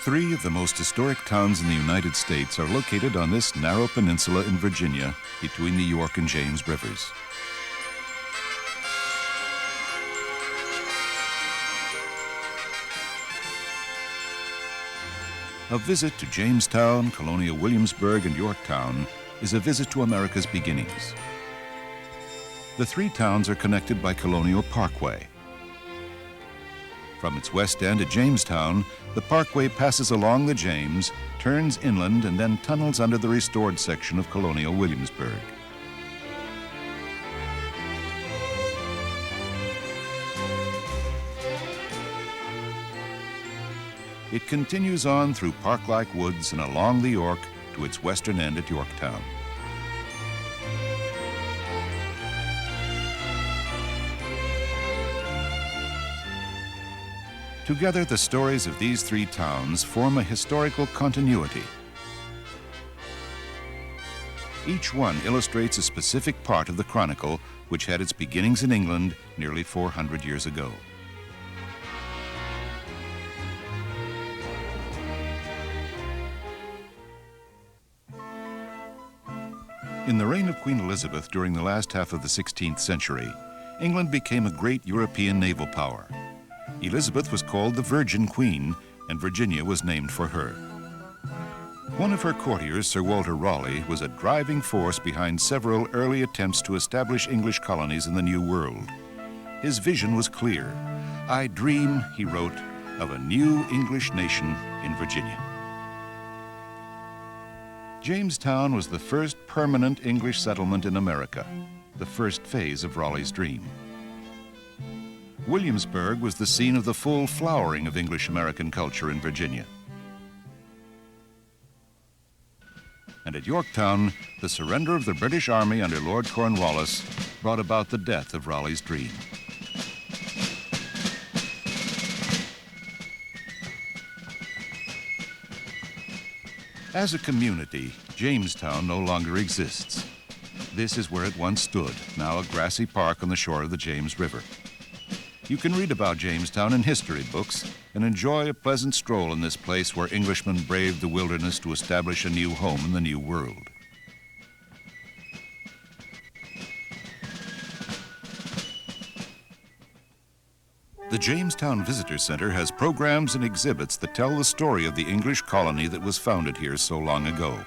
Three of the most historic towns in the United States are located on this narrow peninsula in Virginia between the York and James rivers. A visit to Jamestown, Colonial Williamsburg, and Yorktown is a visit to America's beginnings. The three towns are connected by Colonial Parkway. From its west end at Jamestown, the parkway passes along the James, turns inland, and then tunnels under the restored section of Colonial Williamsburg. It continues on through park-like woods and along the York to its western end at Yorktown. Together, the stories of these three towns form a historical continuity. Each one illustrates a specific part of the chronicle which had its beginnings in England nearly 400 years ago. In the reign of Queen Elizabeth during the last half of the 16th century, England became a great European naval power. Elizabeth was called the Virgin Queen, and Virginia was named for her. One of her courtiers, Sir Walter Raleigh, was a driving force behind several early attempts to establish English colonies in the New World. His vision was clear. "I dream," he wrote, "of a new English nation in Virginia." Jamestown was the first permanent English settlement in America, the first phase of Raleigh's dream. Williamsburg was the scene of the full flowering of English-American culture in Virginia. And at Yorktown, the surrender of the British Army under Lord Cornwallis brought about the death of Raleigh's dream. As a community, Jamestown no longer exists. This is where it once stood, now a grassy park on the shore of the James River. You can read about Jamestown in history books and enjoy a pleasant stroll in this place where Englishmen braved the wilderness to establish a new home in the New World. The Jamestown Visitor Center has programs and exhibits that tell the story of the English colony that was founded here so long ago.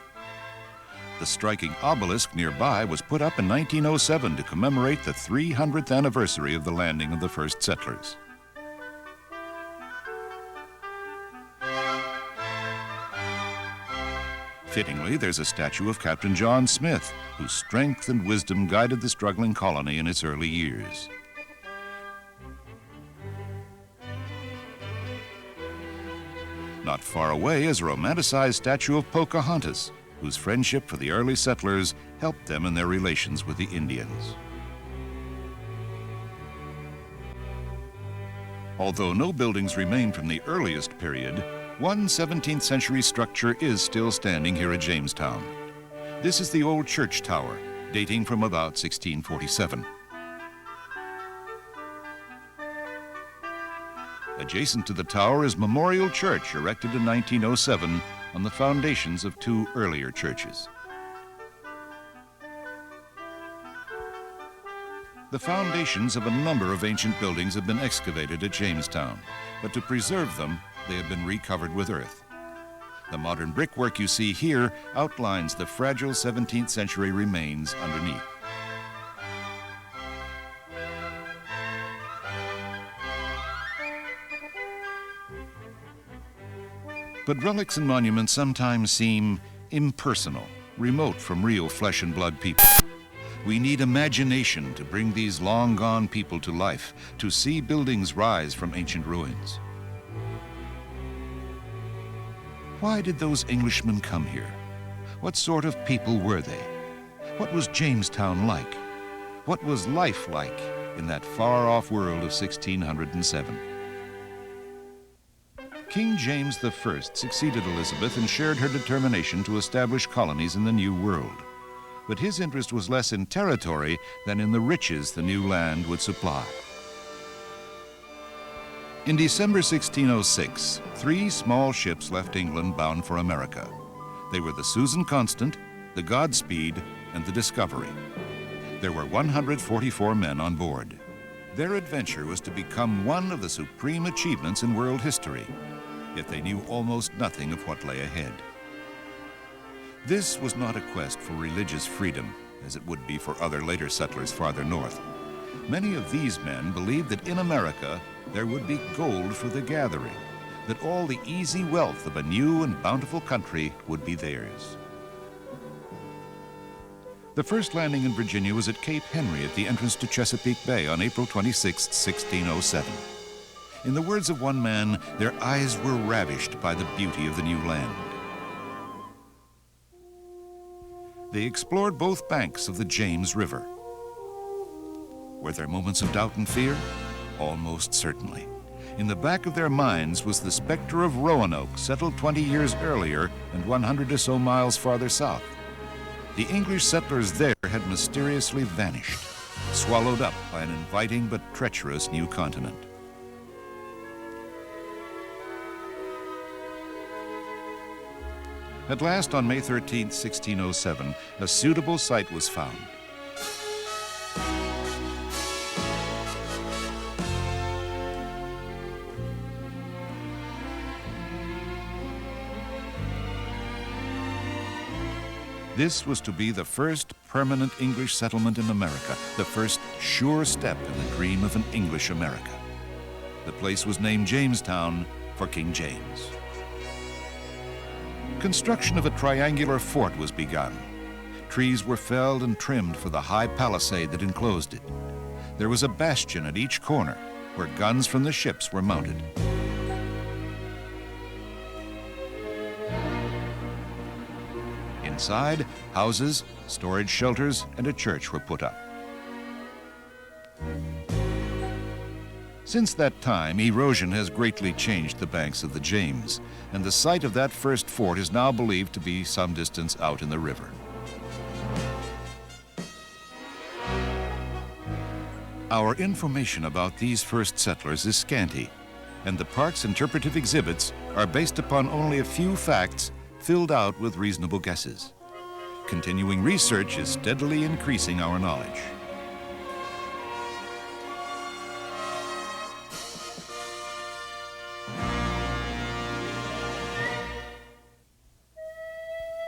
The striking obelisk nearby was put up in 1907 to commemorate the 300th anniversary of the landing of the first settlers. Fittingly, there's a statue of Captain John Smith, whose strength and wisdom guided the struggling colony in its early years. Not far away is a romanticized statue of Pocahontas, whose friendship for the early settlers helped them in their relations with the Indians. Although no buildings remain from the earliest period, one 17th century structure is still standing here at Jamestown. This is the old church tower, dating from about 1647. Adjacent to the tower is Memorial Church, erected in 1907 on the foundations of two earlier churches. The foundations of a number of ancient buildings have been excavated at Jamestown, but to preserve them, they have been recovered with earth. The modern brickwork you see here outlines the fragile 17th century remains underneath. But relics and monuments sometimes seem impersonal, remote from real flesh and blood people. We need imagination to bring these long-gone people to life, to see buildings rise from ancient ruins. Why did those Englishmen come here? What sort of people were they? What was Jamestown like? What was life like in that far-off world of 1607? King James I succeeded Elizabeth and shared her determination to establish colonies in the New World. But his interest was less in territory than in the riches the new land would supply. In December 1606, 3 small ships left England bound for America. They were the Susan Constant, the Godspeed, and the Discovery. There were 144 men on board. Their adventure was to become one of the supreme achievements in world history, yet they knew almost nothing of what lay ahead. This was not a quest for religious freedom, as it would be for other later settlers farther north. Many of these men believed that in America there would be gold for the gathering, that all the easy wealth of a new and bountiful country would be theirs. The first landing in Virginia was at Cape Henry at the entrance to Chesapeake Bay on April 26, 1607. In the words of one man, their eyes were ravished by the beauty of the new land. They explored both banks of the James River. Were there moments of doubt and fear? Almost certainly. In the back of their minds was the specter of Roanoke, settled 20 years earlier and 100 or so miles farther south. The English settlers there had mysteriously vanished, swallowed up by an inviting but treacherous new continent. At last, on May 13, 1607, a suitable site was found. This was to be the first permanent English settlement in America, the first sure step in the dream of an English America. The place was named Jamestown for King James. Construction of a triangular fort was begun. Trees were felled and trimmed for the high palisade that enclosed it. There was a bastion at each corner where guns from the ships were mounted. Inside, houses, storage shelters, and a church were put up. Since that time, erosion has greatly changed the banks of the James, and the site of that first fort is now believed to be some distance out in the river. Our information about these first settlers is scanty, and the park's interpretive exhibits are based upon only a few facts filled out with reasonable guesses. Continuing research is steadily increasing our knowledge.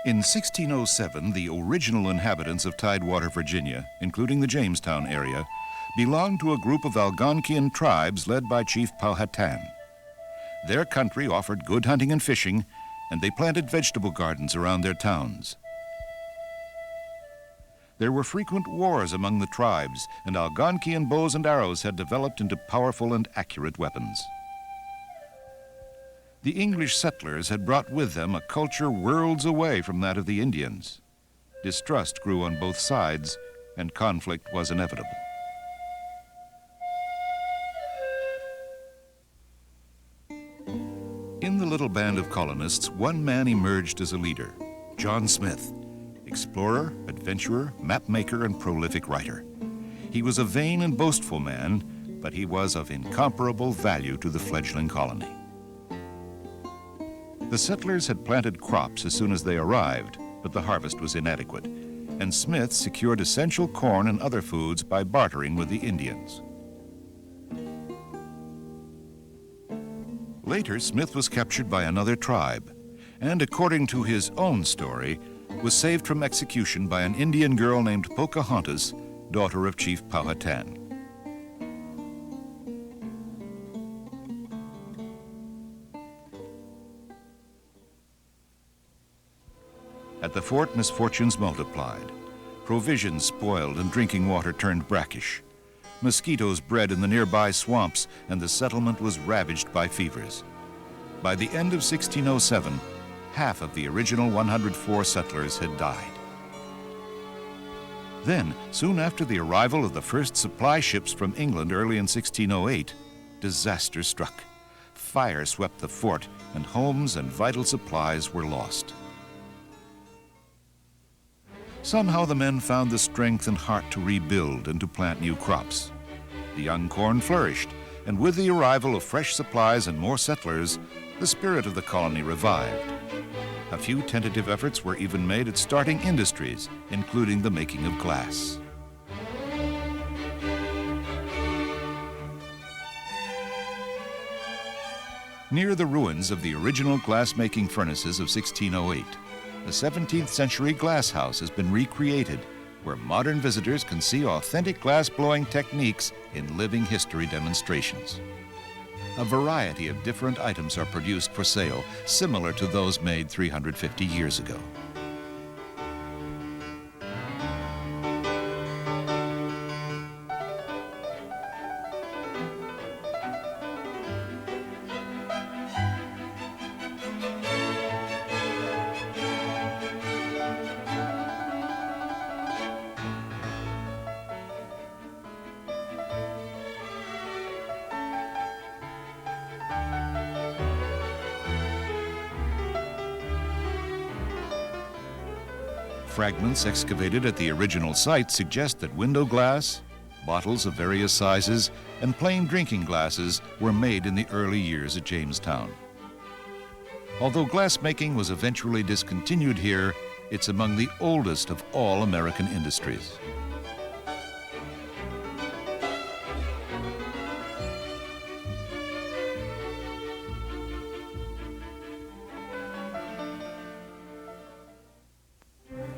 In 1607, the original inhabitants of Tidewater, Virginia, including the Jamestown area, belonged to a group of Algonquian tribes led by Chief Powhatan. Their country offered good hunting and fishing, and they planted vegetable gardens around their towns. There were frequent wars among the tribes, and Algonquian bows and arrows had developed into powerful and accurate weapons. The English settlers had brought with them a culture worlds away from that of the Indians. Distrust grew on both sides, and conflict was inevitable. In the little band of colonists, one man emerged as a leader, John Smith, explorer, adventurer, mapmaker, and prolific writer. He was a vain and boastful man, but he was of incomparable value to the fledgling colony. The settlers had planted crops as soon as they arrived, but the harvest was inadequate, and Smith secured essential corn and other foods by bartering with the Indians. Later, Smith was captured by another tribe, and according to his own story, was saved from execution by an Indian girl named Pocahontas, daughter of Chief Powhatan. At the fort, misfortunes multiplied. Provisions spoiled and drinking water turned brackish. Mosquitoes bred in the nearby swamps, and the settlement was ravaged by fevers. By the end of 1607, half of the original 104 settlers had died. Then, soon after the arrival of the first supply ships from England early in 1608, disaster struck. Fire swept the fort, and homes and vital supplies were lost. Somehow the men found the strength and heart to rebuild and to plant new crops. The young corn flourished, and with the arrival of fresh supplies and more settlers, the spirit of the colony revived. A few tentative efforts were even made at starting industries, including the making of glass. Near the ruins of the original glass-making furnaces of 1608, a 17th century glass house has been recreated, where modern visitors can see authentic glass-blowing techniques in living history demonstrations. A variety of different items are produced for sale, similar to those made 350 years ago. Fragments excavated at the original site suggest that window glass, bottles of various sizes, and plain drinking glasses were made in the early years at Jamestown. Although glassmaking was eventually discontinued here, it's among the oldest of all American industries.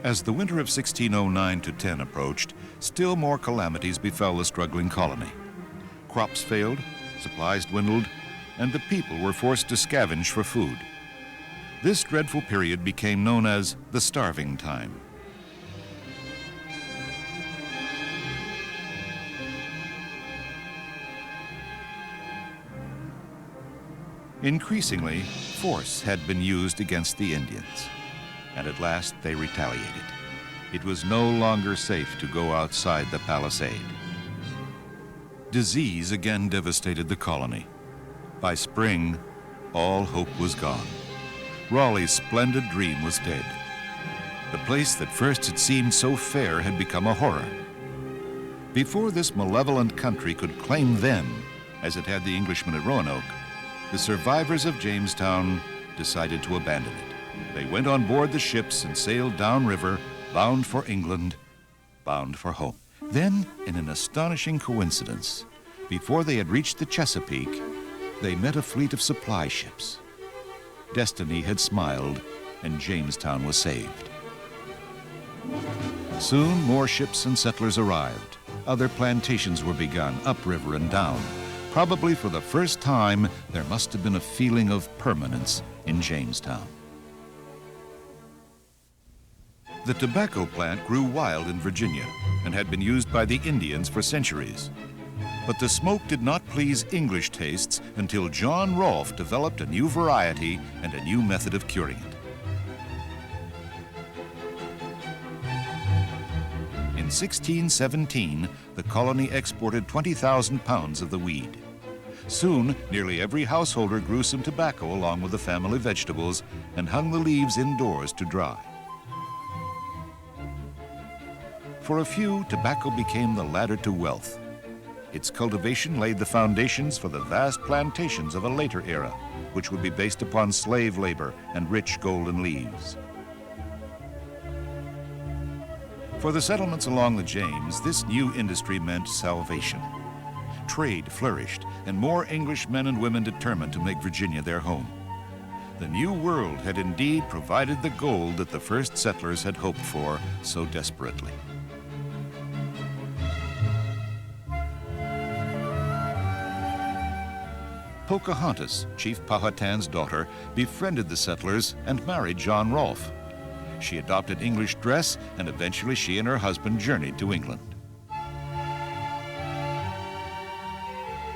As the winter of 1609-10 approached, still more calamities befell the struggling colony. Crops failed, supplies dwindled, and the people were forced to scavenge for food. This dreadful period became known as the starving time. Increasingly, force had been used against the Indians, and at last they retaliated. It was no longer safe to go outside the palisade. Disease again devastated the colony. By spring, all hope was gone. Raleigh's splendid dream was dead. The place that first had seemed so fair had become a horror. Before this malevolent country could claim them, as it had the Englishmen at Roanoke, the survivors of Jamestown decided to abandon it. They went on board the ships and sailed downriver, bound for England, bound for home. Then, in an astonishing coincidence, before they had reached the Chesapeake, they met a fleet of supply ships. Destiny had smiled, and Jamestown was saved. Soon, more ships and settlers arrived. Other plantations were begun, upriver and down. Probably for the first time, there must have been a feeling of permanence in Jamestown. The tobacco plant grew wild in Virginia and had been used by the Indians for centuries. But the smoke did not please English tastes until John Rolfe developed a new variety and a new method of curing it. In 1617, the colony exported 20,000 pounds of the weed. Soon, nearly every householder grew some tobacco along with the family vegetables and hung the leaves indoors to dry. For a few, tobacco became the ladder to wealth. Its cultivation laid the foundations for the vast plantations of a later era, which would be based upon slave labor and rich golden leaves. For the settlements along the James, this new industry meant salvation. Trade flourished, and more English men and women determined to make Virginia their home. The New World had indeed provided the gold that the first settlers had hoped for so desperately. Pocahontas, Chief Powhatan's daughter, befriended the settlers and married John Rolfe. She adopted English dress, and eventually she and her husband journeyed to England.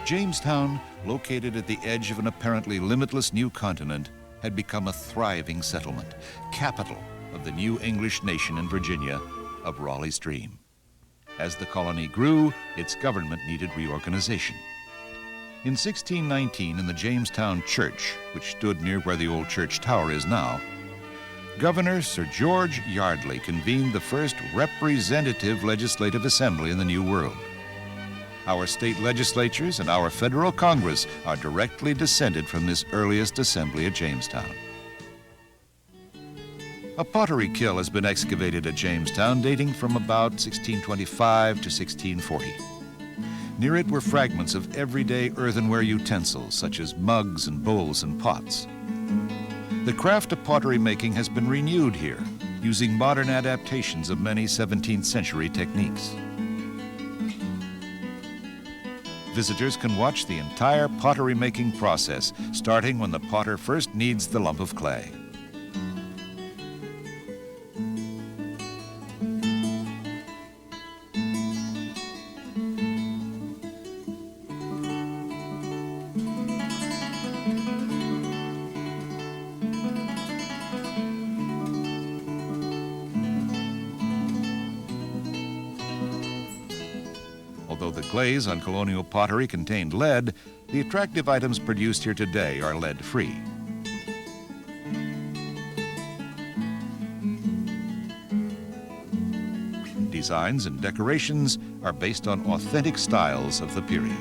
Jamestown, located at the edge of an apparently limitless new continent, had become a thriving settlement, capital of the new English nation in Virginia, of Raleigh's dream. As the colony grew, its government needed reorganization. In 1619, in the Jamestown Church, which stood near where the old church tower is now, Governor Sir George Yardley convened the first representative legislative assembly in the New World. Our state legislatures and our federal Congress are directly descended from this earliest assembly at Jamestown. A pottery kiln has been excavated at Jamestown dating from about 1625 to 1640. Near it were fragments of everyday earthenware utensils such as mugs and bowls and pots. The craft of pottery making has been renewed here, using modern adaptations of many 17th century techniques. Visitors can watch the entire pottery making process, starting when the potter first kneads the lump of clay. Although the glaze on colonial pottery contained lead, the attractive items produced here today are lead-free. Designs and decorations are based on authentic styles of the period.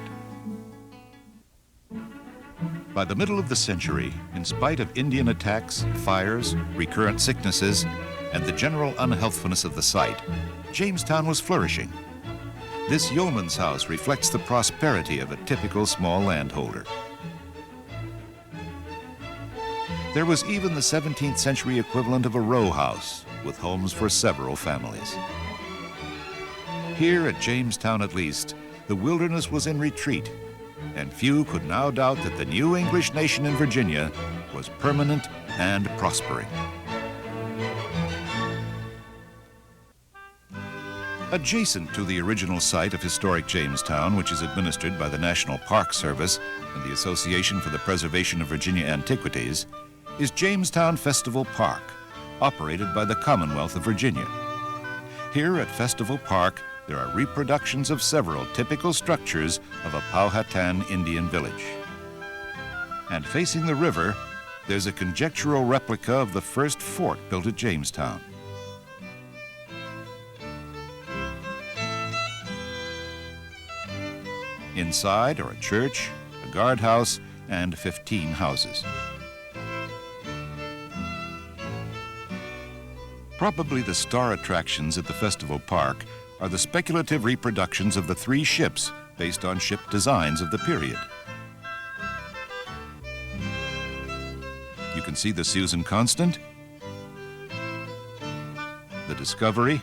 By the middle of the century, in spite of Indian attacks, fires, recurrent sicknesses, and the general unhealthfulness of the site, Jamestown was flourishing. This yeoman's house reflects the prosperity of a typical small landholder. There was even the 17th century equivalent of a row house, with homes for several families. Here at Jamestown, at least, the wilderness was in retreat, and few could now doubt that the new English nation in Virginia was permanent and prospering. Adjacent to the original site of historic Jamestown, which is administered by the National Park Service and the Association for the Preservation of Virginia Antiquities, is Jamestown Festival Park, operated by the Commonwealth of Virginia. Here at Festival Park, there are reproductions of several typical structures of a Powhatan Indian village. And facing the river, there's a conjectural replica of the first fort built at Jamestown. Inside are a church, a guardhouse, and 15 houses. Probably the star attractions at the Festival Park are the speculative reproductions of the 3 ships based on ship designs of the period. You can see the Susan Constant, the Discovery,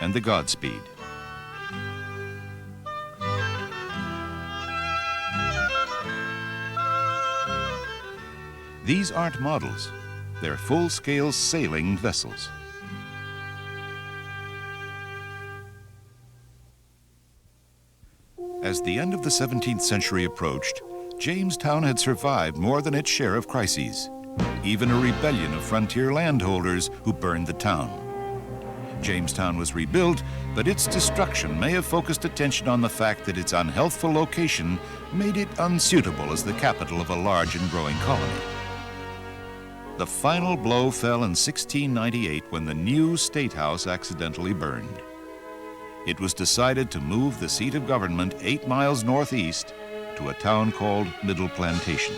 and the Godspeed. These aren't models. They're full-scale sailing vessels. As the end of the 17th century approached, Jamestown had survived more than its share of crises, even a rebellion of frontier landholders who burned the town. Jamestown was rebuilt, but its destruction may have focused attention on the fact that its unhealthful location made it unsuitable as the capital of a large and growing colony. The final blow fell in 1698 when the new State House accidentally burned. It was decided to move the seat of government 8 miles northeast to a town called Middle Plantation.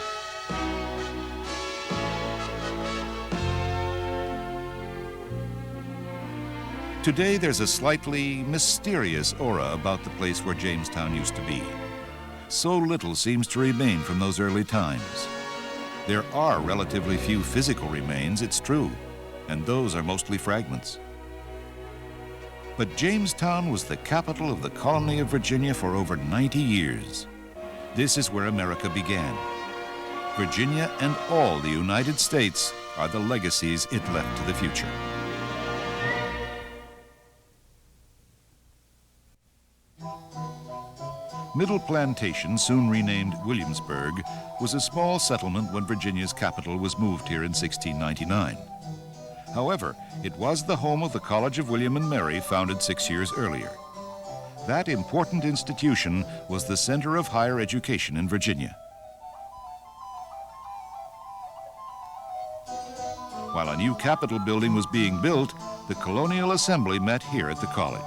Today there's a slightly mysterious aura about the place where Jamestown used to be. So little seems to remain from those early times. There are relatively few physical remains, it's true, and those are mostly fragments. But Jamestown was the capital of the colony of Virginia for over 90 years. This is where America began. Virginia and all the United States are the legacies it left to the future. Middle Plantation, soon renamed Williamsburg, was a small settlement when Virginia's capital was moved here in 1699. However, it was the home of the College of William and Mary, founded 6 years earlier. That important institution was the center of higher education in Virginia. While a new Capitol building was being built, the Colonial Assembly met here at the college.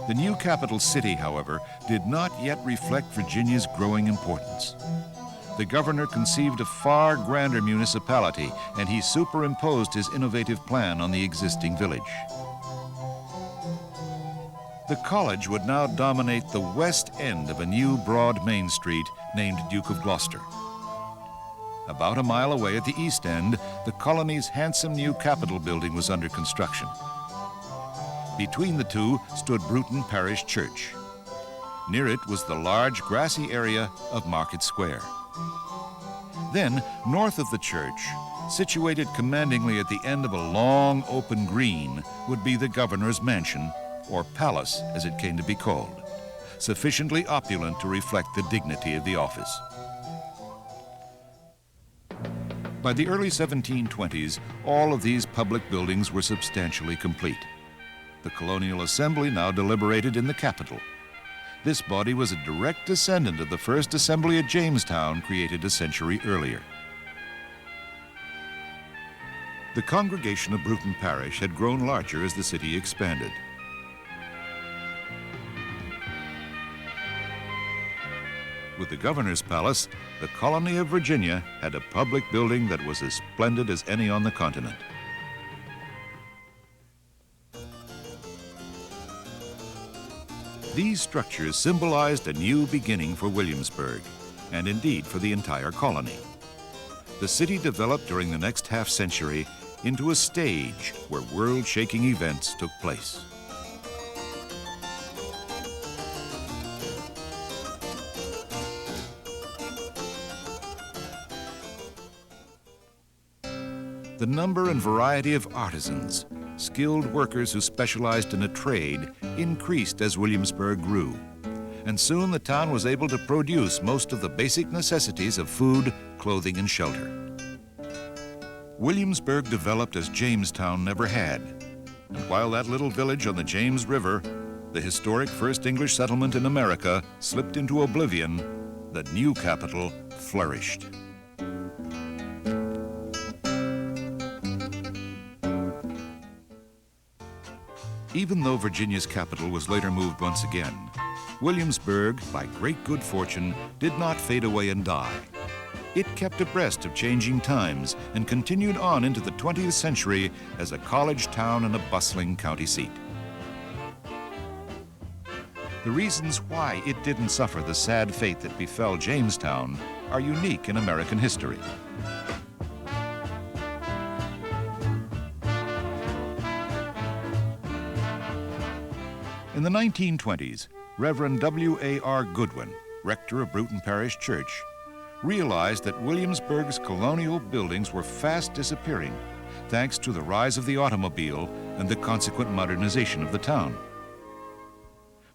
The new capital city, however, did not yet reflect Virginia's growing importance. The governor conceived a far grander municipality, and he superimposed his innovative plan on the existing village. The college would now dominate the west end of a new broad main street named Duke of Gloucester. About a mile away at the east end, the colony's handsome new Capitol building was under construction. Between the two stood Bruton Parish Church. Near it was the large grassy area of Market Square. Then, north of the church, situated commandingly at the end of a long open green, would be the governor's mansion, or palace as it came to be called, sufficiently opulent to reflect the dignity of the office. By the early 1720s, all of these public buildings were substantially complete. The Colonial Assembly now deliberated in the Capitol. This body was a direct descendant of the first assembly at Jamestown, created a century earlier. The congregation of Bruton Parish had grown larger as the city expanded. With the governor's palace, the colony of Virginia had a public building that was as splendid as any on the continent. These structures symbolized a new beginning for Williamsburg, and indeed for the entire colony. The city developed during the next half-century into a stage where world-shaking events took place. The number and variety of artisans, skilled workers who specialized in a trade, increased as Williamsburg grew. And soon the town was able to produce most of the basic necessities of food, clothing, and shelter. Williamsburg developed as Jamestown never had. And while that little village on the James River, the historic first English settlement in America, slipped into oblivion, the new capital flourished. Even though Virginia's capital was later moved once again, Williamsburg, by great good fortune, did not fade away and die. It kept abreast of changing times and continued on into the 20th century as a college town and a bustling county seat. The reasons why it didn't suffer the sad fate that befell Jamestown are unique in American history. In the 1920s, Reverend W.A.R. Goodwin, rector of Bruton Parish Church, realized that Williamsburg's colonial buildings were fast disappearing, thanks to the rise of the automobile and the consequent modernization of the town.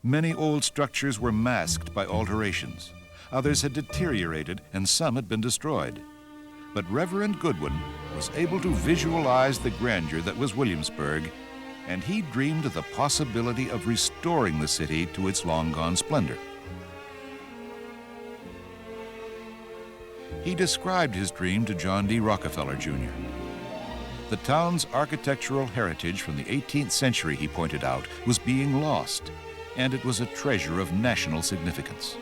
Many old structures were masked by alterations. Others had deteriorated, and some had been destroyed. But Reverend Goodwin was able to visualize the grandeur that was Williamsburg, and he dreamed of the possibility of restoring the city to its long-gone splendor. He described his dream to John D. Rockefeller, Jr. The town's architectural heritage from the 18th century, he pointed out, was being lost, and it was a treasure of national significance.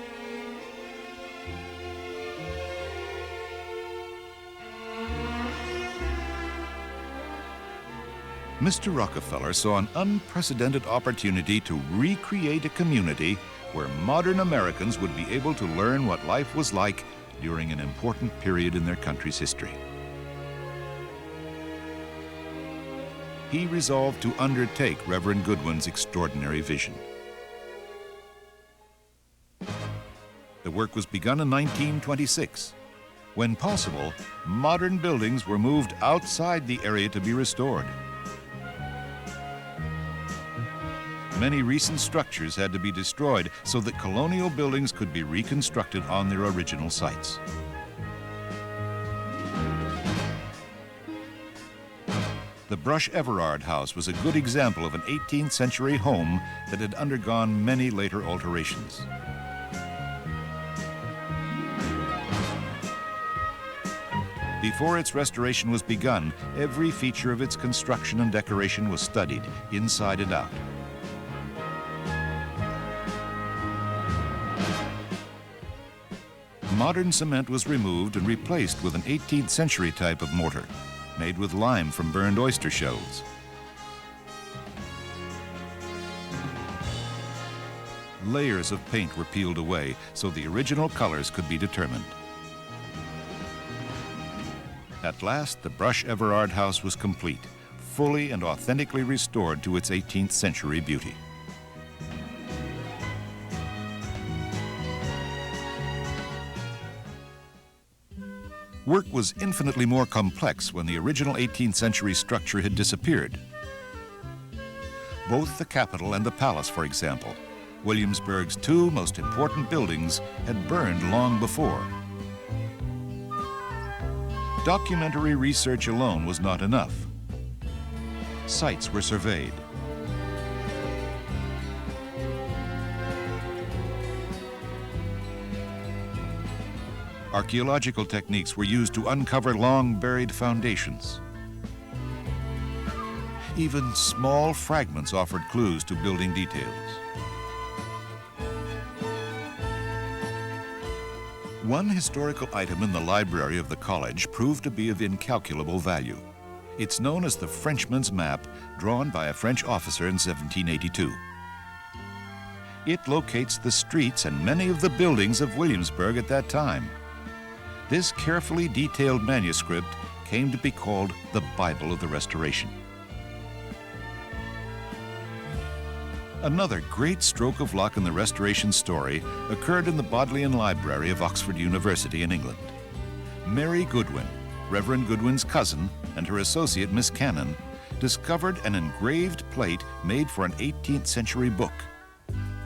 Mr. Rockefeller saw an unprecedented opportunity to recreate a community where modern Americans would be able to learn what life was like during an important period in their country's history. He resolved to undertake Reverend Goodwin's extraordinary vision. The work was begun in 1926. When possible, modern buildings were moved outside the area to be restored. Many recent structures had to be destroyed so that colonial buildings could be reconstructed on their original sites. The Brush Everard House was a good example of an 18th century home that had undergone many later alterations. Before its restoration was begun, every feature of its construction and decoration was studied, inside and out. modern cement was removed and replaced with an 18th century type of mortar, made with lime from burned oyster shells. Layers of paint were peeled away so the original colors could be determined. At last, the Brush Everard House was complete, fully and authentically restored to its 18th century beauty. Work was infinitely more complex when the original 18th century structure had disappeared. Both the Capitol and the Palace, for example, Williamsburg's two most important buildings, had burned long before. Documentary research alone was not enough. Sites were surveyed. Archaeological techniques were used to uncover long-buried foundations. Even small fragments offered clues to building details. One historical item in the library of the college proved to be of incalculable value. It's known as the Frenchman's Map, drawn by a French officer in 1782. It locates the streets and many of the buildings of Williamsburg at that time. This carefully detailed manuscript came to be called the Bible of the Restoration. Another great stroke of luck in the Restoration story occurred in the Bodleian Library of Oxford University in England. Mary Goodwin, Reverend Goodwin's cousin, and her associate Miss Cannon, discovered an engraved plate made for an 18th century book.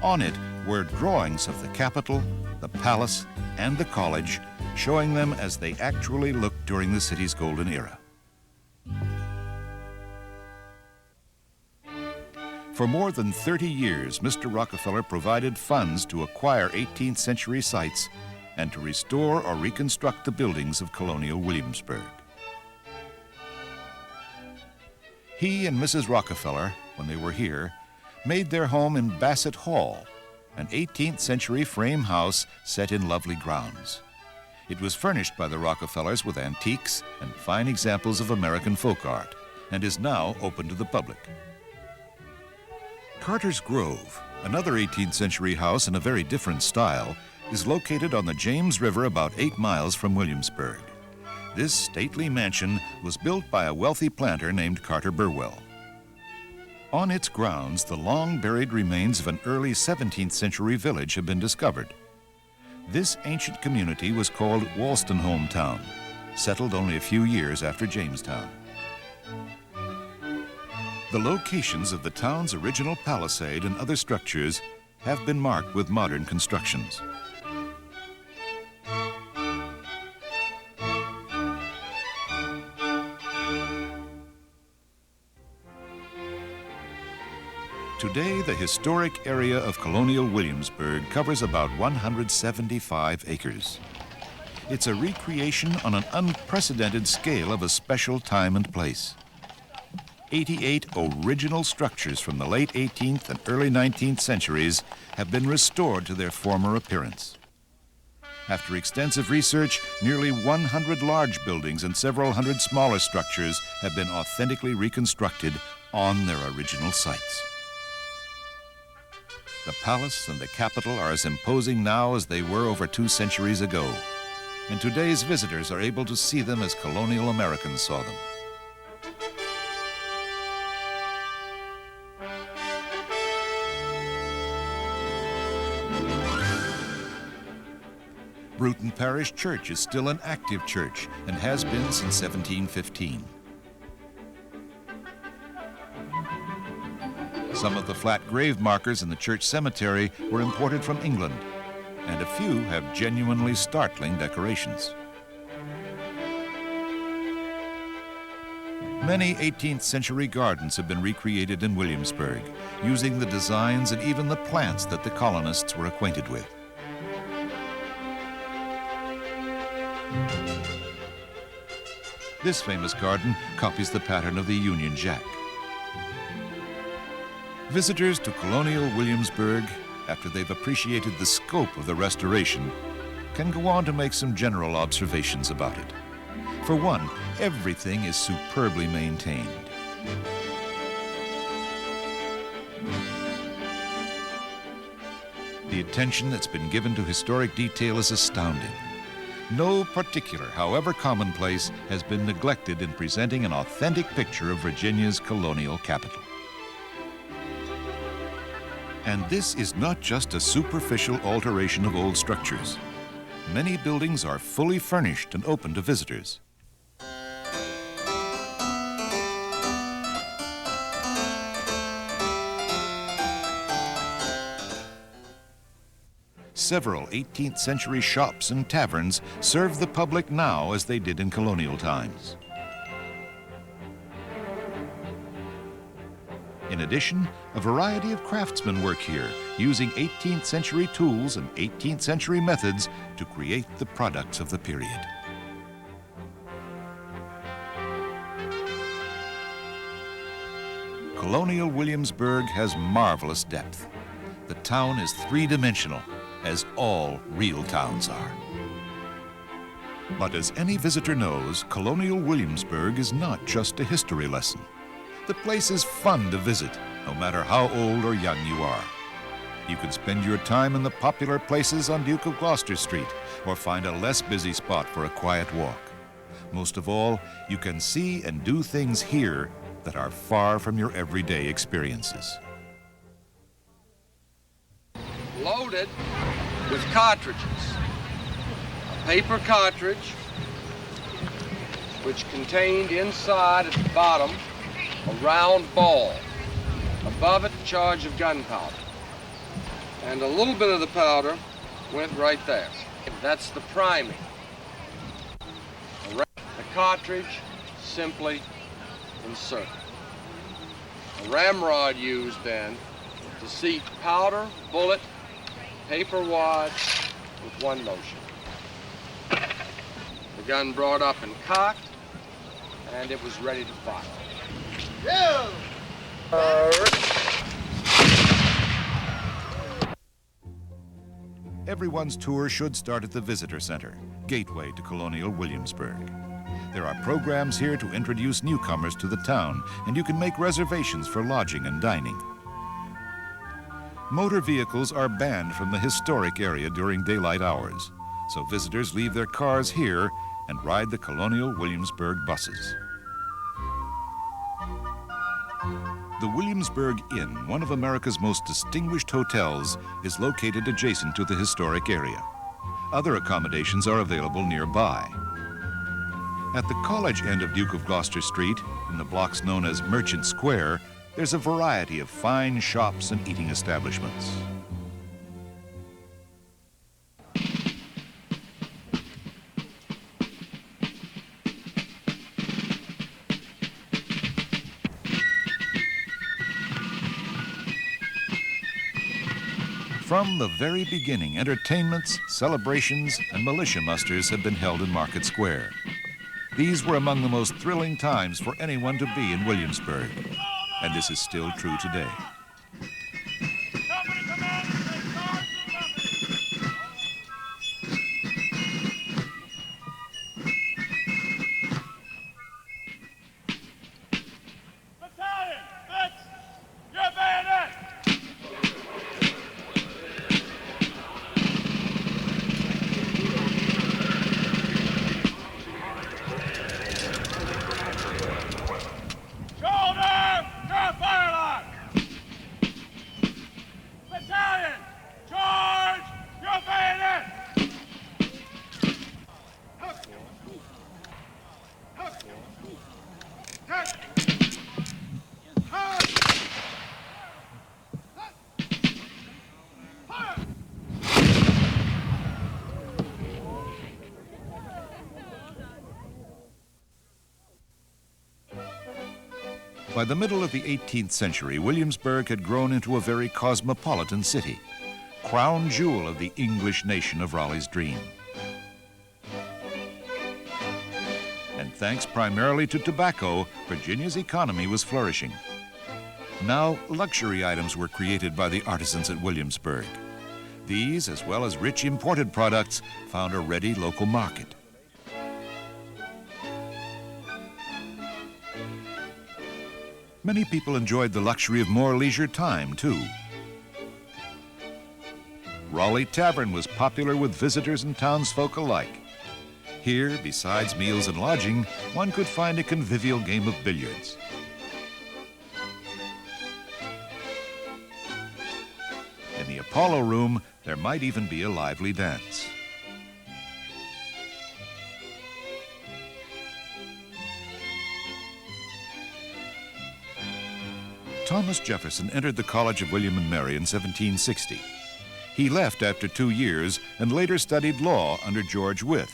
On it were drawings of the Capitol, the Palace, and the college, showing them as they actually looked during the city's golden era. For more than 30 years, Mr. Rockefeller provided funds to acquire 18th century sites and to restore or reconstruct the buildings of colonial Williamsburg. He and Mrs. Rockefeller, when they were here, made their home in Bassett Hall, an 18th century frame house set in lovely grounds. It was furnished by the Rockefellers with antiques and fine examples of American folk art, and is now open to the public. Carter's Grove, another 18th century house in a very different style, is located on the James River about 8 miles from Williamsburg. This stately mansion was built by a wealthy planter named Carter Burwell. On its grounds, the long-buried remains of an early 17th century village have been discovered. This ancient community was called Wolstenholme Town, settled only a few years after Jamestown. The locations of the town's original palisade and other structures have been marked with modern constructions. Today, the historic area of colonial Williamsburg covers about 175 acres. It's a recreation on an unprecedented scale of a special time and place. 88 original structures from the late 18th and early 19th centuries have been restored to their former appearance. After extensive research, nearly 100 large buildings and several hundred smaller structures have been authentically reconstructed on their original sites. The palace and the Capitol are as imposing now as they were over 2 centuries ago, and today's visitors are able to see them as colonial Americans saw them. Bruton Parish Church is still an active church and has been since 1715. Some of the flat grave markers in the church cemetery were imported from England, and a few have genuinely startling decorations. Many 18th century gardens have been recreated in Williamsburg, using the designs and even the plants that the colonists were acquainted with. This famous garden copies the pattern of the Union Jack. Visitors to colonial Williamsburg, after they've appreciated the scope of the restoration, can go on to make some general observations about it. For one, everything is superbly maintained. The attention that's been given to historic detail is astounding. No particular, however commonplace, has been neglected in presenting an authentic picture of Virginia's colonial capital. And this is not just a superficial alteration of old structures. Many buildings are fully furnished and open to visitors. Several 18th century shops and taverns serve the public now as they did in colonial times. In addition, a variety of craftsmen work here, using 18th century tools and 18th century methods to create the products of the period. Colonial Williamsburg has marvelous depth. The town is three-dimensional, as all real towns are. But as any visitor knows, Colonial Williamsburg is not just a history lesson. The place is fun to visit, no matter how old or young you are. You can spend your time in the popular places on Duke of Gloucester Street, or find a less busy spot for a quiet walk. Most of all, you can see and do things here that are far from your everyday experiences. Loaded with cartridges. A paper cartridge, which contained inside at the bottom a round ball. Above it, a charge of gunpowder. And a little bit of the powder went right there. That's the priming. The cartridge simply inserted. A ramrod used then to seat powder, bullet, paper wad with one motion. The gun brought up and cocked, and it was ready to fire. Everyone's tour should start at the Visitor Center, gateway to Colonial Williamsburg. There are programs here to introduce newcomers to the town, and you can make reservations for lodging and dining. Motor vehicles are banned from the historic area during daylight hours, so visitors leave their cars here and ride the Colonial Williamsburg buses. The Williamsburg Inn, one of America's most distinguished hotels, is located adjacent to the historic area. Other accommodations are available nearby. At the college end of Duke of Gloucester Street, in the blocks known as Merchant Square, there's a variety of fine shops and eating establishments. From the very beginning, entertainments, celebrations, and militia musters have been held in Market Square. These were among the most thrilling times for anyone to be in Williamsburg, and this is still true today. By the middle of the 18th century, Williamsburg had grown into a very cosmopolitan city, crown jewel of the English nation of Raleigh's dream. And thanks primarily to tobacco, Virginia's economy was flourishing. Now, luxury items were created by the artisans at Williamsburg. These, as well as rich imported products, found a ready local market. Many people enjoyed the luxury of more leisure time, too. Raleigh Tavern was popular with visitors and townsfolk alike. Here, besides meals and lodging, one could find a convivial game of billiards. In the Apollo Room, there might even be a lively dance. Thomas Jefferson entered the College of William and Mary in 1760. He left after 2 years and later studied law under George Wythe,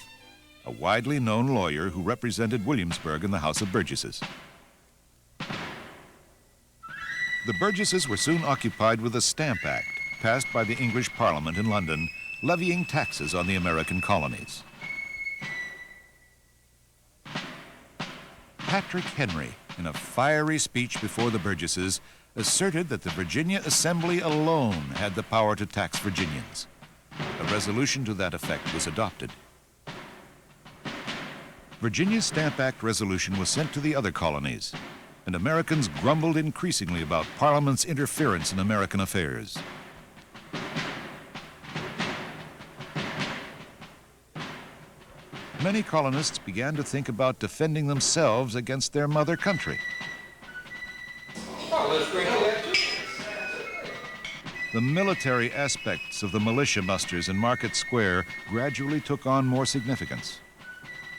a widely known lawyer who represented Williamsburg in the House of Burgesses. The Burgesses were soon occupied with a Stamp Act passed by the English Parliament in London, levying taxes on the American colonies. Patrick Henry, in a fiery speech before the Burgesses, asserted that the Virginia Assembly alone had the power to tax Virginians. A resolution to that effect was adopted. Virginia's Stamp Act resolution was sent to the other colonies, and Americans grumbled increasingly about Parliament's interference in American affairs. Many colonists began to think about defending themselves against their mother country. The military aspects of the militia musters in Market Square gradually took on more significance.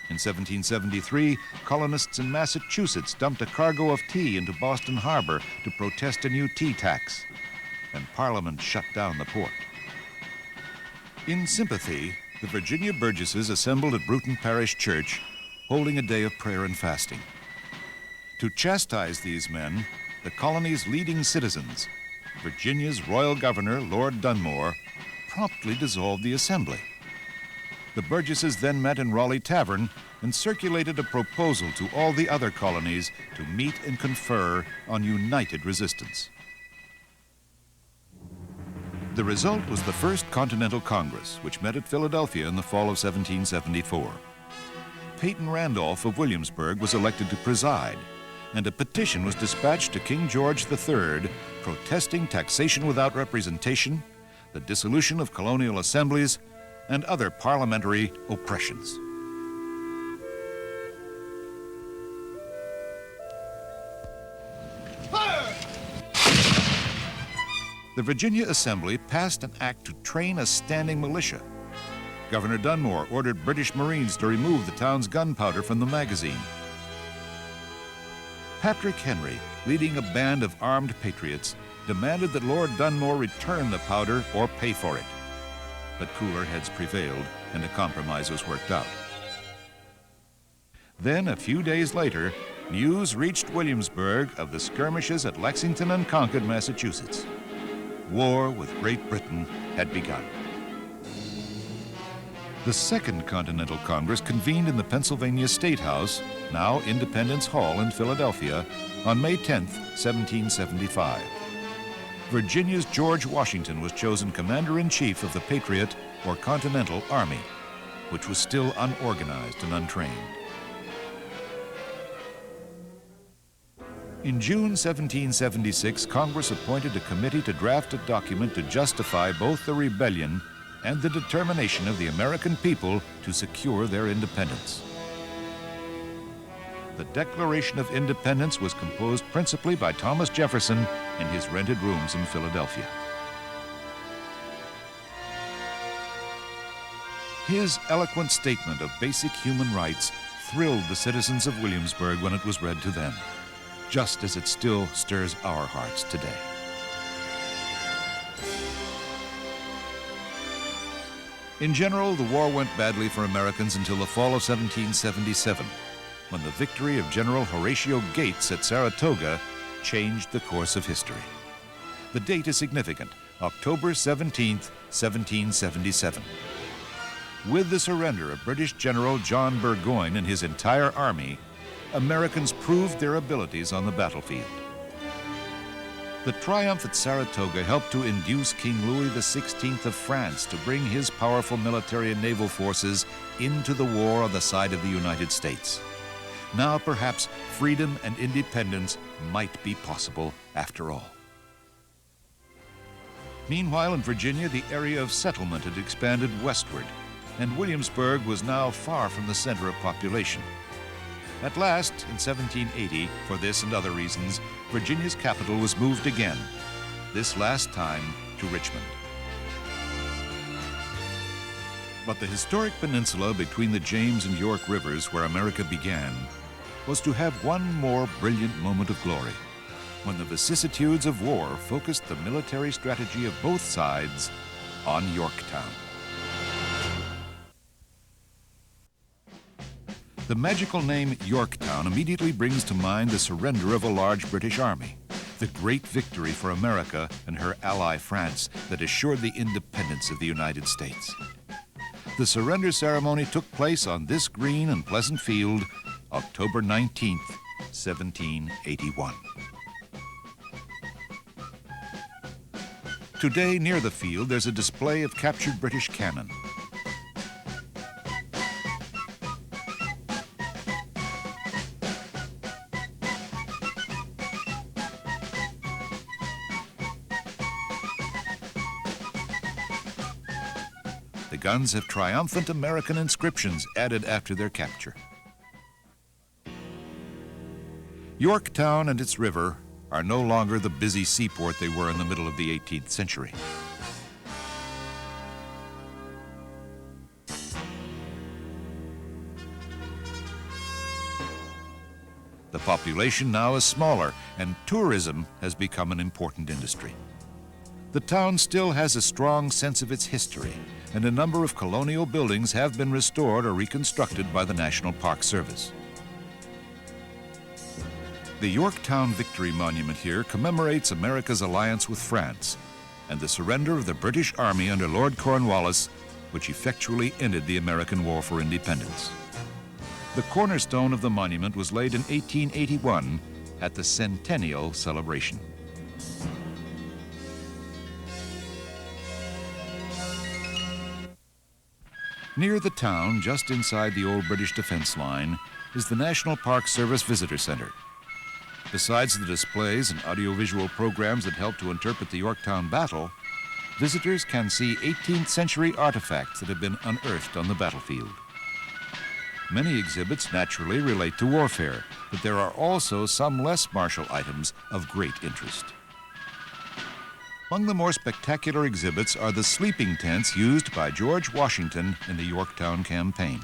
In 1773, colonists in Massachusetts dumped a cargo of tea into Boston Harbor to protest a new tea tax, and Parliament shut down the port. In sympathy, the Virginia Burgesses assembled at Bruton Parish Church, holding a day of prayer and fasting. To chastise these men, the colony's leading citizens, Virginia's royal governor, Lord Dunmore, promptly dissolved the assembly. The Burgesses then met in Raleigh Tavern and circulated a proposal to all the other colonies to meet and confer on united resistance. The result was the First Continental Congress, which met at Philadelphia in the fall of 1774. Peyton Randolph of Williamsburg was elected to preside, and a petition was dispatched to King George III protesting taxation without representation, the dissolution of colonial assemblies, and other parliamentary oppressions. The Virginia Assembly passed an act to train a standing militia. Governor Dunmore ordered British Marines to remove the town's gunpowder from the magazine. Patrick Henry, leading a band of armed patriots, demanded that Lord Dunmore return the powder or pay for it. But cooler heads prevailed, and a compromise was worked out. Then, a few days later, news reached Williamsburg of the skirmishes at Lexington and Concord, Massachusetts. War with Great Britain had begun. The Second Continental Congress convened in the Pennsylvania State House, now Independence Hall in Philadelphia, on May 10, 1775. Virginia's George Washington was chosen Commander-in-Chief of the Patriot, or Continental, Army, which was still unorganized and untrained. In June 1776, Congress appointed a committee to draft a document to justify both the rebellion and the determination of the American people to secure their independence. The Declaration of Independence was composed principally by Thomas Jefferson in his rented rooms in Philadelphia. His eloquent statement of basic human rights thrilled the citizens of Williamsburg when it was read to them, just as it still stirs our hearts today. In general, the war went badly for Americans until the fall of 1777, when the victory of General Horatio Gates at Saratoga changed the course of history. The date is significant, October 17, 1777. With the surrender of British General John Burgoyne and his entire army, Americans proved their abilities on the battlefield. The triumph at Saratoga helped to induce King Louis XVI of France to bring his powerful military and naval forces into the war on the side of the United States. Now perhaps freedom and independence might be possible after all. Meanwhile, in Virginia, the area of settlement had expanded westward, and Williamsburg was now far from the center of population. At last, in 1780, for this and other reasons, Virginia's capital was moved again, this last time to Richmond. But the historic peninsula between the James and York rivers, where America began, was to have one more brilliant moment of glory, when the vicissitudes of war focused the military strategy of both sides on Yorktown. The magical name Yorktown immediately brings to mind the surrender of a large British army, the great victory for America and her ally France that assured the independence of the United States. The surrender ceremony took place on this green and pleasant field, October 19th, 1781. Today, near the field, there's a display of captured British cannon. The guns have triumphant American inscriptions added after their capture. Yorktown and its river are no longer the busy seaport they were in the middle of the 18th century. The population now is smaller, and tourism has become an important industry. The town still has a strong sense of its history, and a number of colonial buildings have been restored or reconstructed by the National Park Service. The Yorktown Victory Monument here commemorates America's alliance with France and the surrender of the British Army under Lord Cornwallis, which effectually ended the American War for Independence. The cornerstone of the monument was laid in 1881 at the centennial celebration. Near the town, just inside the old British defense line, is the National Park Service Visitor Center. Besides the displays and audiovisual programs that help to interpret the Yorktown battle, visitors can see 18th century artifacts that have been unearthed on the battlefield. Many exhibits naturally relate to warfare, but there are also some less martial items of great interest. Among the more spectacular exhibits are the sleeping tents used by George Washington in the Yorktown campaign,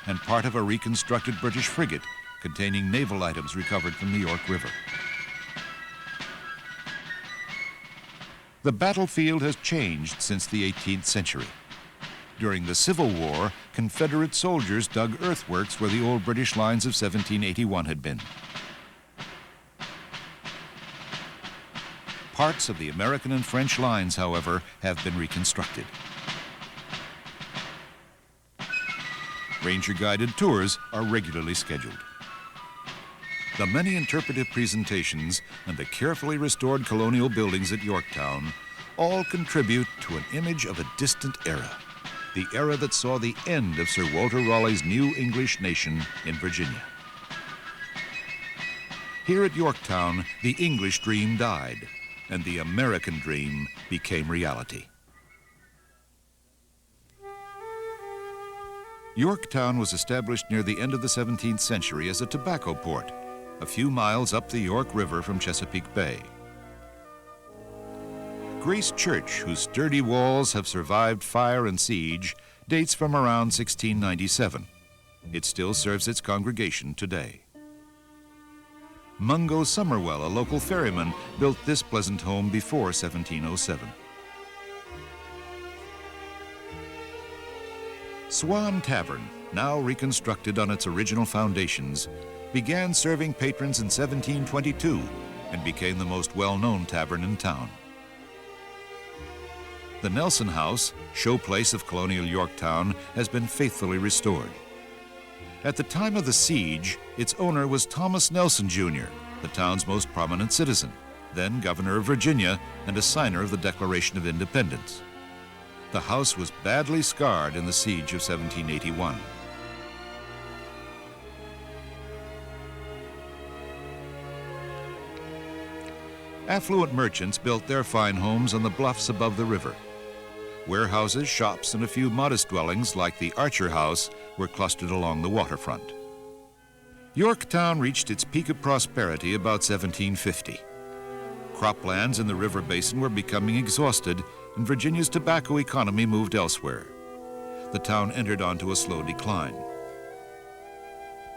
and part of a reconstructed British frigate containing naval items recovered from the York River. The battlefield has changed since the 18th century. During the Civil War, Confederate soldiers dug earthworks where the old British lines of 1781 had been. Parts of the American and French lines, however, have been reconstructed. Ranger-guided tours are regularly scheduled. The many interpretive presentations and the carefully restored colonial buildings at Yorktown all contribute to an image of a distant era, the era that saw the end of Sir Walter Raleigh's new English nation in Virginia. Here at Yorktown, the English dream died, and the American dream became reality. Yorktown was established near the end of the 17th century as a tobacco port, a few miles up the York River from Chesapeake Bay. Grace Church, whose sturdy walls have survived fire and siege, dates from around 1697. It still serves its congregation today. Mungo Somerwell, a local ferryman, built this pleasant home before 1707. Swan Tavern, now reconstructed on its original foundations, began serving patrons in 1722 and became the most well-known tavern in town. The Nelson House, showplace of colonial Yorktown, has been faithfully restored. At the time of the siege, its owner was Thomas Nelson, Jr., the town's most prominent citizen, then governor of Virginia and a signer of the Declaration of Independence. The house was badly scarred in the siege of 1781. Affluent merchants built their fine homes on the bluffs above the river. Warehouses, shops, and a few modest dwellings like the Archer House were clustered along the waterfront. Yorktown reached its peak of prosperity about 1750. Croplands in the river basin were becoming exhausted, and Virginia's tobacco economy moved elsewhere. The town entered onto a slow decline.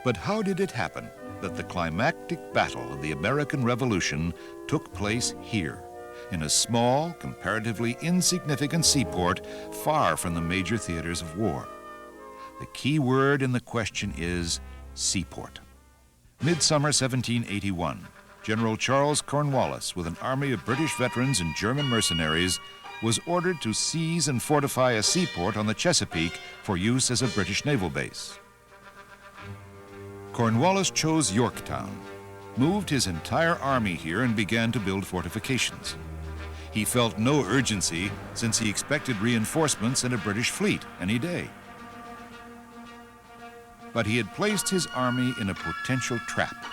But how did it happen that the climactic battle of the American Revolution took place here, in a small, comparatively insignificant seaport far from the major theaters of war? The key word in the question is seaport. Midsummer 1781, General Charles Cornwallis, with an army of British veterans and German mercenaries, was ordered to seize and fortify a seaport on the Chesapeake for use as a British naval base. Cornwallis chose Yorktown, moved his entire army here, and began to build fortifications. He felt no urgency since he expected reinforcements and a British fleet any day. But he had placed his army in a potential trap.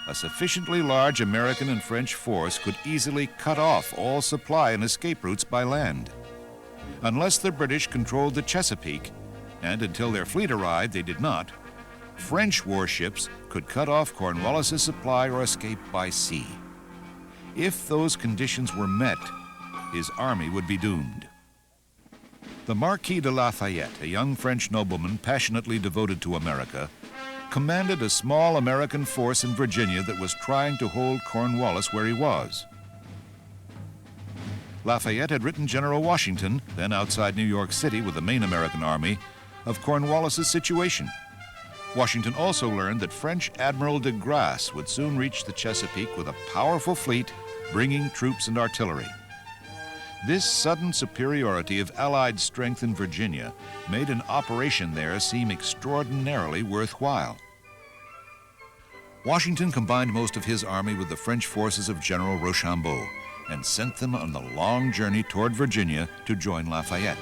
A sufficiently large American and French force could easily cut off all supply and escape routes by land. Unless the British controlled the Chesapeake, and until their fleet arrived they did not, French warships could cut off Cornwallis's supply or escape by sea. If those conditions were met, his army would be doomed. The Marquis de Lafayette, a young French nobleman passionately devoted to America, commanded a small American force in Virginia that was trying to hold Cornwallis where he was. Lafayette had written General Washington, then outside New York City with the main American army, of Cornwallis's situation. Washington also learned that French Admiral de Grasse would soon reach the Chesapeake with a powerful fleet bringing troops and artillery. This sudden superiority of Allied strength in Virginia made an operation there seem extraordinarily worthwhile. Washington combined most of his army with the French forces of General Rochambeau and sent them on the long journey toward Virginia to join Lafayette.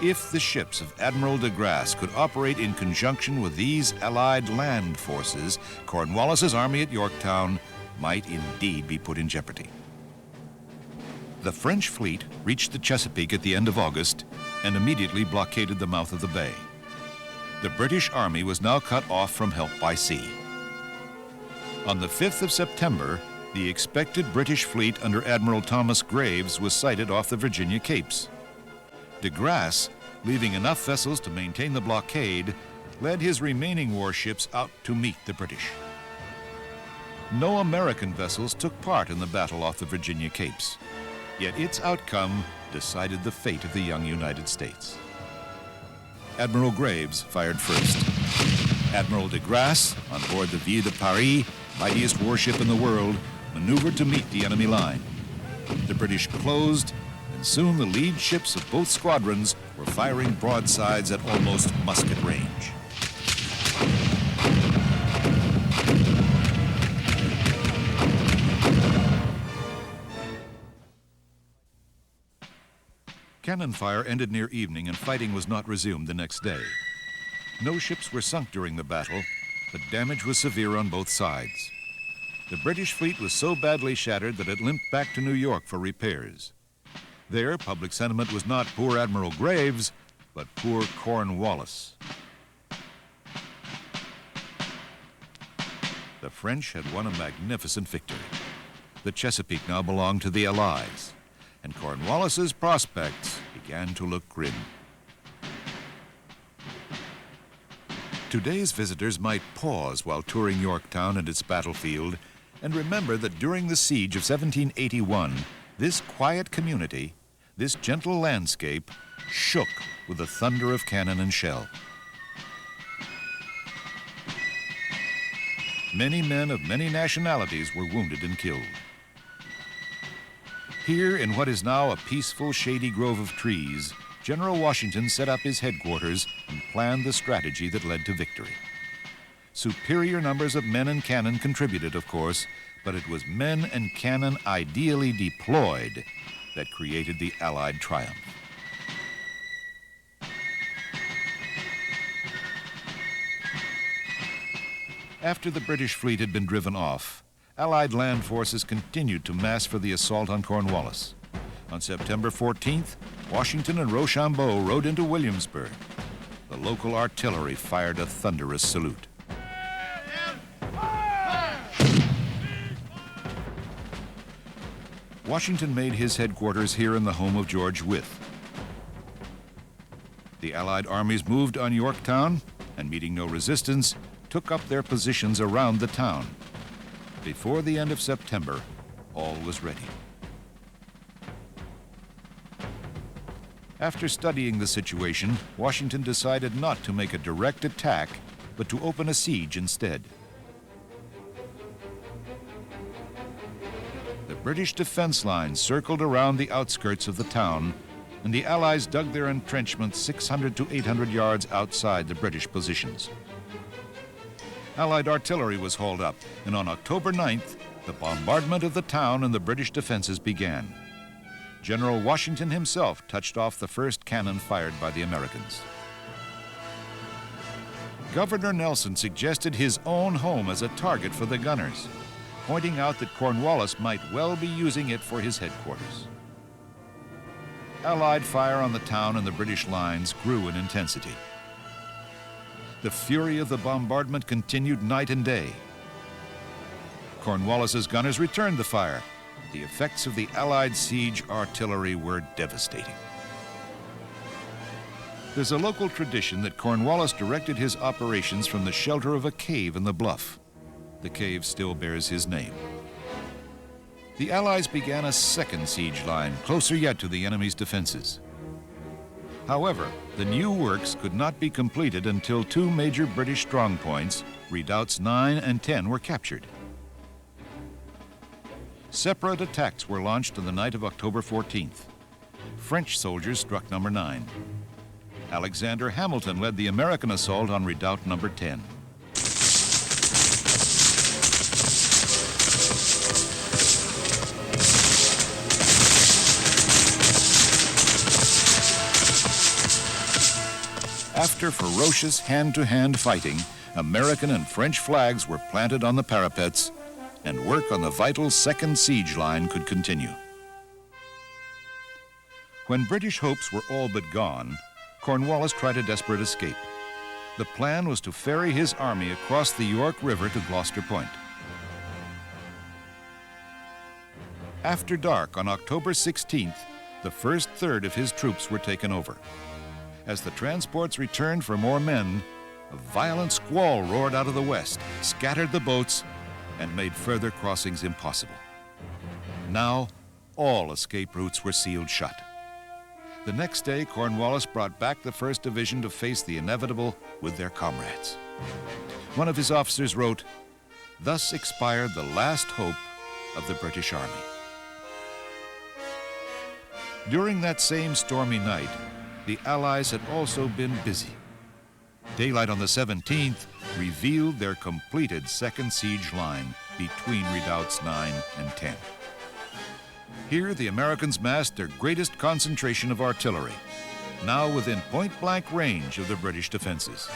If the ships of Admiral de Grasse could operate in conjunction with these Allied land forces, Cornwallis's army at Yorktown might indeed be put in jeopardy. The French fleet reached the Chesapeake at the end of August and immediately blockaded the mouth of the bay. The British army was now cut off from help by sea. On the 5th of September, the expected British fleet under Admiral Thomas Graves was sighted off the Virginia Capes. De Grasse, leaving enough vessels to maintain the blockade, led his remaining warships out to meet the British. No American vessels took part in the battle off the Virginia Capes, yet its outcome decided the fate of the young United States. Admiral Graves fired first. Admiral de Grasse, on board the Ville de Paris, mightiest warship in the world, maneuvered to meet the enemy line. The British closed, and soon the lead ships of both squadrons were firing broadsides at almost musket range. Cannon fire ended near evening and fighting was not resumed the next day. No ships were sunk during the battle, but damage was severe on both sides. The British fleet was so badly shattered that it limped back to New York for repairs. There, public sentiment was not poor Admiral Graves, but poor Cornwallis. The French had won a magnificent victory. The Chesapeake now belonged to the Allies, and Cornwallis's prospects began to look grim. Today's visitors might pause while touring Yorktown and its battlefield and remember that during the siege of 1781, this quiet community, this gentle landscape, shook with the thunder of cannon and shell. Many men of many nationalities were wounded and killed. Here, in what is now a peaceful, shady grove of trees, General Washington set up his headquarters and planned the strategy that led to victory. Superior numbers of men and cannon contributed, of course, but it was men and cannon ideally deployed that created the Allied triumph. After the British fleet had been driven off, Allied land forces continued to mass for the assault on Cornwallis. On September 14th, Washington and Rochambeau rode into Williamsburg. The local artillery fired a thunderous salute. Washington made his headquarters here in the home of George Wythe. The Allied armies moved on Yorktown and, meeting no resistance, took up their positions around the town. Before the end of September, all was ready. After studying the situation, Washington decided not to make a direct attack, but to open a siege instead. The British defense lines circled around the outskirts of the town, and the Allies dug their entrenchments 600 to 800 yards outside the British positions. Allied artillery was hauled up, and on October 9th, the bombardment of the town and the British defenses began. General Washington himself touched off the first cannon fired by the Americans. Governor Nelson suggested his own home as a target for the gunners, pointing out that Cornwallis might well be using it for his headquarters. Allied fire on the town and the British lines grew in intensity. The fury of the bombardment continued night and day. Cornwallis's gunners returned the fire. The effects of the Allied siege artillery were devastating. There's a local tradition that Cornwallis directed his operations from the shelter of a cave in the bluff. The cave still bears his name. The Allies began a second siege line, closer yet to the enemy's defenses. However, the new works could not be completed until two major British strongpoints, redoubts 9 and 10, were captured. Separate attacks were launched on the night of October 14th. French soldiers struck number 9. Alexander Hamilton led the American assault on redoubt number 10. After ferocious hand-to-hand fighting, American and French flags were planted on the parapets, and work on the vital second siege line could continue. When British hopes were all but gone, Cornwallis tried a desperate escape. The plan was to ferry his army across the York River to Gloucester Point. After dark on October 16th, the first third of his troops were taken over. As the transports returned for more men, a violent squall roared out of the west, scattered the boats, and made further crossings impossible. Now, all escape routes were sealed shut. The next day, Cornwallis brought back the 1st Division to face the inevitable with their comrades. One of his officers wrote, "Thus expired the last hope of the British Army." During that same stormy night, the Allies had also been busy. Daylight on the 17th revealed their completed second siege line between redoubts 9 and 10. Here, the Americans massed their greatest concentration of artillery, now within point-blank range of the British defenses.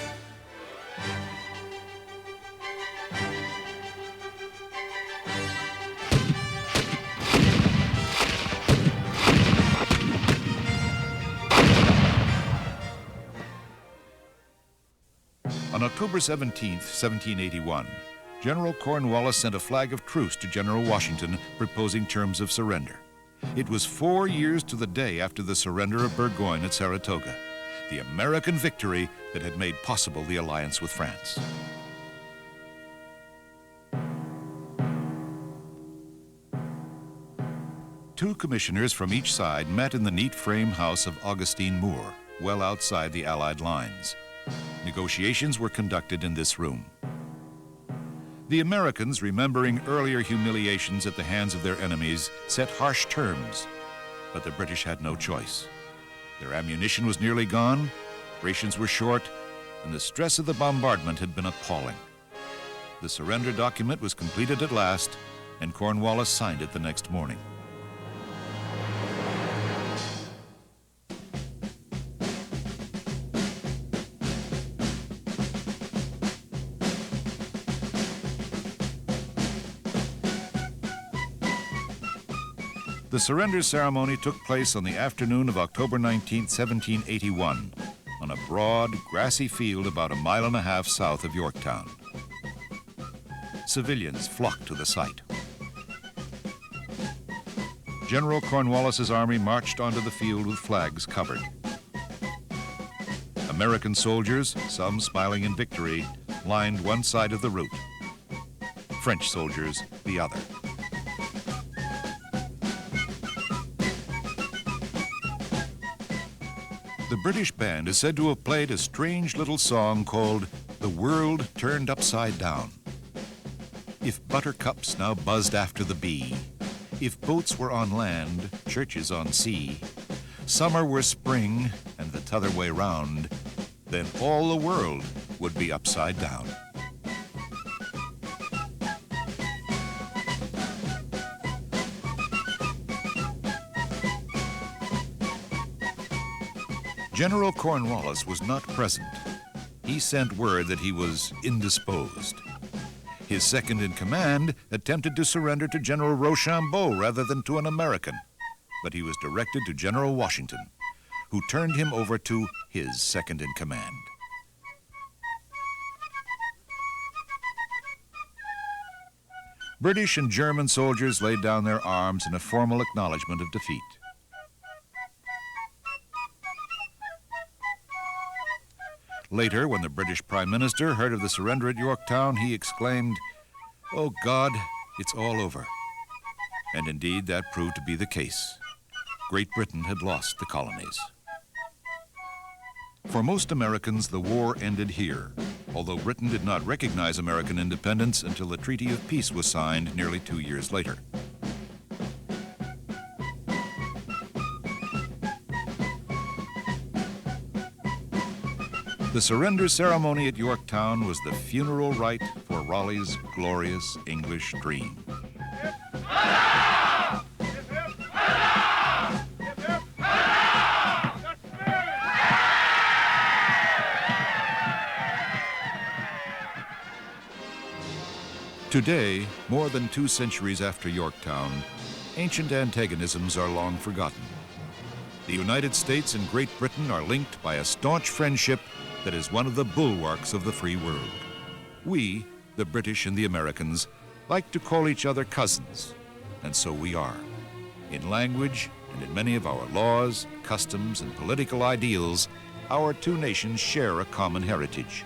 On October 17, 1781, General Cornwallis sent a flag of truce to General Washington proposing terms of surrender. It was 4 years to the day after the surrender of Burgoyne at Saratoga, the American victory that had made possible the alliance with France. Two commissioners from each side met in the neat frame house of Augustine Moore, well outside the Allied lines. Negotiations were conducted in this room. The Americans, remembering earlier humiliations at the hands of their enemies, set harsh terms, but the British had no choice. Their ammunition was nearly gone, rations were short, and the stress of the bombardment had been appalling. The surrender document was completed at last, and Cornwallis signed it the next morning. The surrender ceremony took place on the afternoon of October 19, 1781, on a broad, grassy field about a mile and a half south of Yorktown. Civilians flocked to the site. General Cornwallis's army marched onto the field with flags covered. American soldiers, some smiling in victory, lined one side of the route. French soldiers, the other. The British band is said to have played a strange little song called "The World Turned Upside Down." If buttercups now buzzed after the bee, if boats were on land, churches on sea, summer were spring and the t'other way round, then all the world would be upside down. General Cornwallis was not present. He sent word that he was indisposed. His second in command attempted to surrender to General Rochambeau rather than to an American, but he was directed to General Washington, who turned him over to his second in command. British and German soldiers laid down their arms in a formal acknowledgement of defeat. Later, when the British Prime Minister heard of the surrender at Yorktown, he exclaimed, "Oh God, it's all over." And indeed, that proved to be the case. Great Britain had lost the colonies. For most Americans, the war ended here, although Britain did not recognize American independence until the Treaty of Peace was signed nearly 2 years later. The surrender ceremony at Yorktown was the funeral rite for Raleigh's glorious English dream. Today, more than 2 centuries after Yorktown, ancient antagonisms are long forgotten. The United States and Great Britain are linked by a staunch friendship that is one of the bulwarks of the free world. We, the British and the Americans, like to call each other cousins, and so we are. In language and in many of our laws, customs, and political ideals, our 2 nations share a common heritage,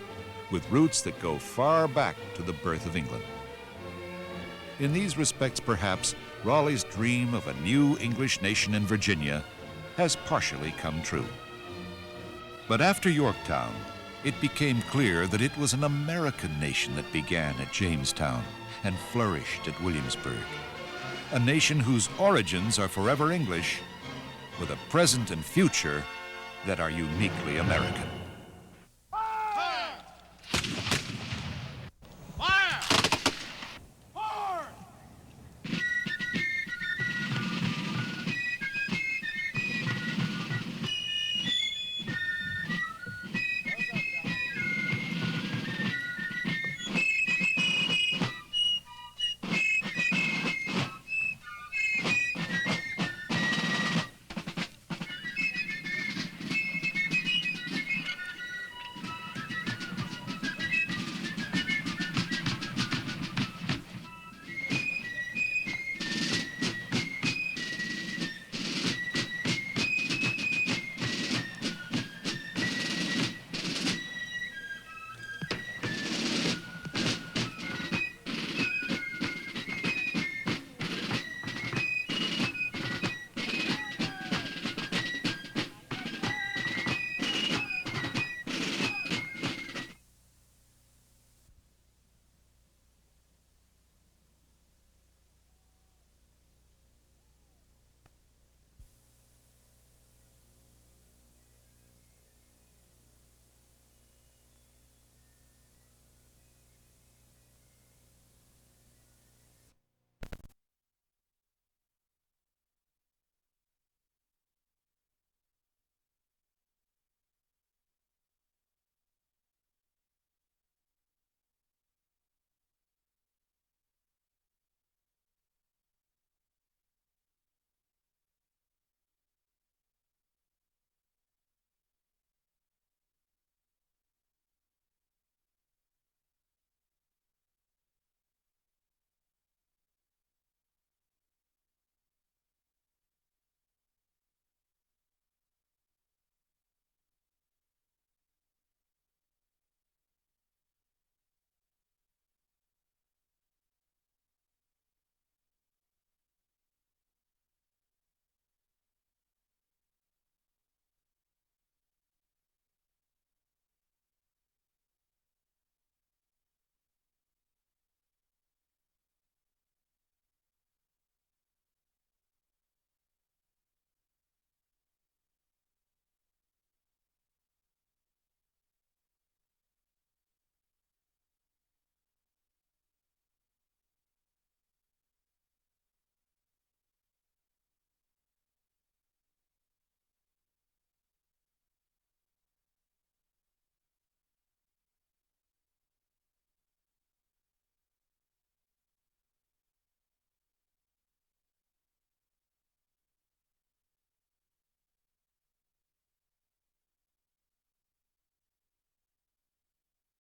with roots that go far back to the birth of England. In these respects, perhaps, Raleigh's dream of a new English nation in Virginia has partially come true. But after Yorktown, it became clear that it was an American nation that began at Jamestown and flourished at Williamsburg. A nation whose origins are forever English, with a present and future that are uniquely American.